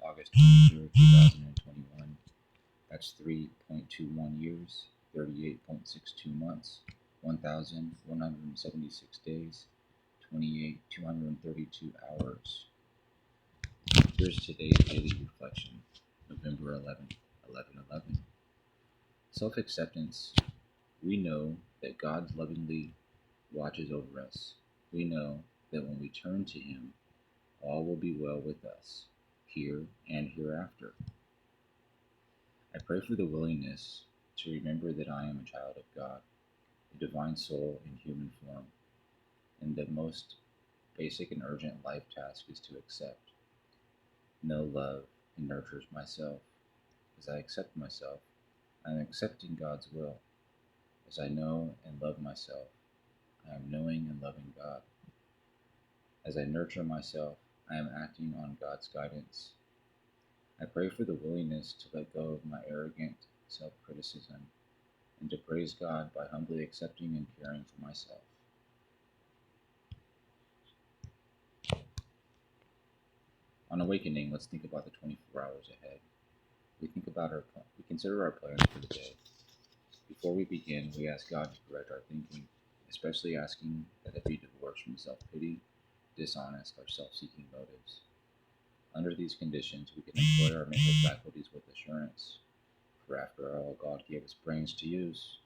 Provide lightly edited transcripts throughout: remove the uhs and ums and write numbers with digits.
August 23rd, 2021. That's 3.21 years, 38.62 months, 1,176 days, 232 hours. Here's today's daily reflection, November 11th, 11/11. Self acceptance. We know that God lovingly watches over us. We know that when we turn to Him, all will be well with us, here and hereafter. I pray for the willingness to remember that I am a child of God, a divine soul in human form, and the most basic and urgent life task is to accept, know, love, and nurture myself. As I accept myself, I am accepting God's will. As I know and love myself, I am knowing and loving God. As I nurture myself, I am acting on God's guidance. I pray for the willingness to let go of my arrogant self criticism and to praise God by humbly accepting and caring for myself. On awakening, let's think about the 24 hours ahead. We consider our plans for the day. Before we begin, we ask God to correct our thinking, especially asking that it be divorced from self-pity, dishonest, or self-seeking motives. Under these conditions, we can employ our mental faculties with assurance, for after all, God gave us brains to use.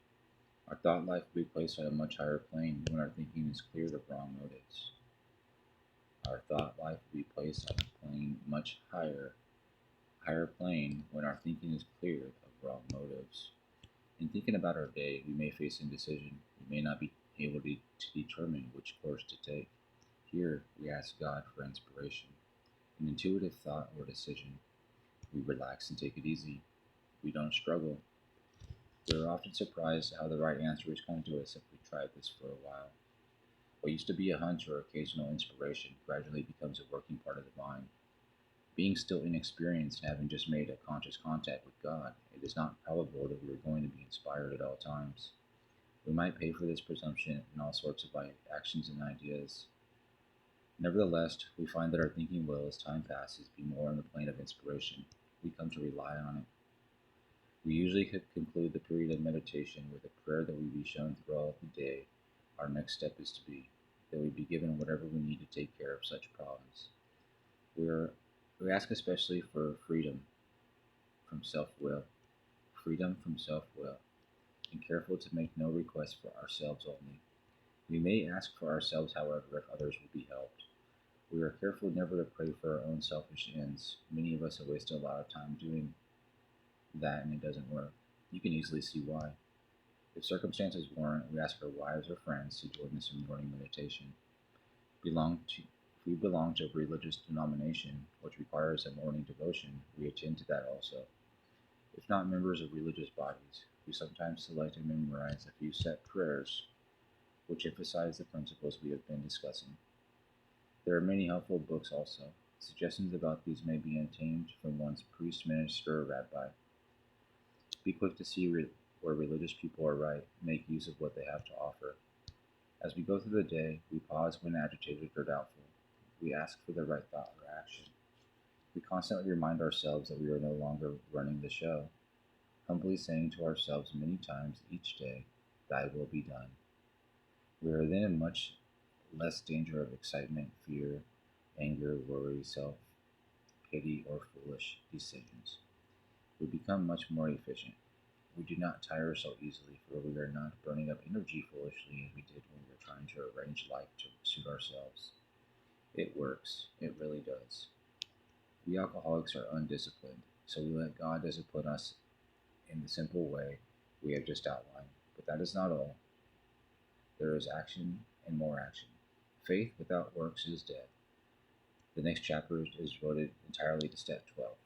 Our thought life will be placed on a much higher plane when our thinking is clear of wrong motives. Our thought life will be placed on a plane much higher plane when our thinking is clear of wrong motives. In thinking about our day, we may face indecision. We may not be able to determine which course to take. Here, we ask God for inspiration, an intuitive thought or decision. We relax and take it easy. We don't struggle. We are often surprised how the right answer is come to us if we tried this for a while. What used to be a hunch or occasional inspiration gradually becomes a working part of the mind. Being still inexperienced and having just made a conscious contact with God, it is not probable that we are going to be inspired at all times. We might pay for this presumption in all sorts of actions and ideas. Nevertheless, we find that our thinking will, as time passes, be more on the plane of inspiration. We come to rely on it. We usually conclude the period of meditation with a prayer that we be shown throughout the day. Our next step is to be that we be given whatever we need to take care of such problems. We ask especially for freedom from self-will, and careful to make no request for ourselves only. We may ask for ourselves, however, if others will be helped. We are careful never to pray for our own selfish ends. Many of us have wasted a lot of time doing that and it doesn't work. You can easily see why. If circumstances warrant, we ask our wives or friends to join us in morning meditation. If we belong to a religious denomination which requires a morning devotion, we attend to that also. If not members of religious bodies, we sometimes select and memorize a few set prayers which emphasize the principles we have been discussing. There are many helpful books also. Suggestions about these may be obtained from one's priest, minister, or rabbi. Be quick to see where religious people are right, make use of what they have to offer. As we go through the day, we pause when agitated or doubtful. We ask for the right thought or action. We constantly remind ourselves that we are no longer running the show, humbly saying to ourselves many times each day, "Thy will be done." We are then in much less danger of excitement, fear, anger, worry, self-pity, or foolish decisions. We become much more efficient. We do not tire so easily, for we are not burning up energy foolishly as we did when we were trying to arrange life to suit ourselves. It works. It really does. We alcoholics are undisciplined, so we let God discipline us in the simple way we have just outlined. But that is not all. There is action and more action. Faith without works is dead. The next chapter is devoted entirely to step 12.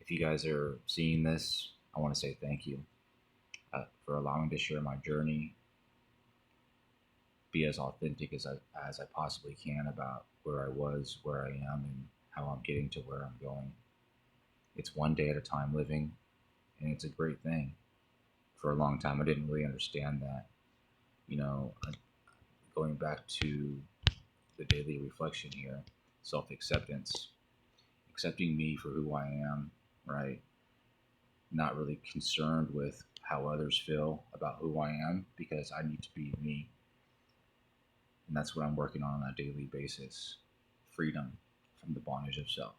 If you guys are seeing this, I want to say thank you for allowing me to share my journey, be as authentic as I possibly can about where I was, where I am, and how I'm getting to where I'm going. It's one day at a time living, and it's a great thing. For a long time, I didn't really understand that. You know, going back to the daily reflection here, self-acceptance, accepting me for who I am, right? Not really concerned with how others feel about who I am because I need to be me. And that's what I'm working on a daily basis. Freedom from the bondage of self.